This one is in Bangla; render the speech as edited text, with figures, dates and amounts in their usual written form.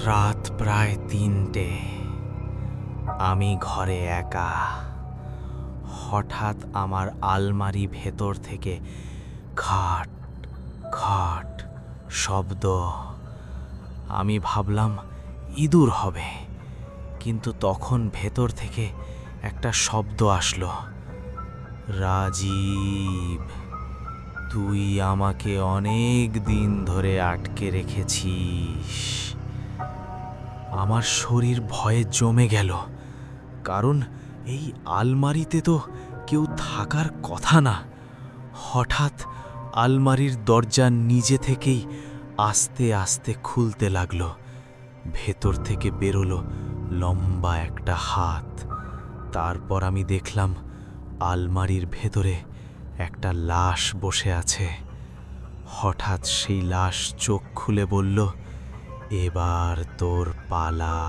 রাত প্রায় ৩টে। আমি ঘরে একা। হঠাৎ আমার আলমারি ভেতর থেকে খাট খাট শব্দ। আমি ভাবলাম ইঁদুর হবে, কিন্তু তখন ভেতর থেকে একটা শব্দ আসলো, রাজীব, তুই আমাকে অনেক দিন ধরে আটকে রেখেছিস। আমার শরীর ভয়ে জমে গেল, কারণ এই আলমারিতে তো কেউ থাকার কথা না। হঠাৎ আলমারির দরজা নিজে থেকেই আস্তে আস্তে খুলতে লাগলো। ভেতর থেকে বেরোলো লম্বা একটা হাত। তারপর আমি দেখলাম আলমারির ভেতরে একটা লাশ বসে আছে। হঠাৎ সেই লাশ চোখ খুলে বলল, এবার তোর পালা।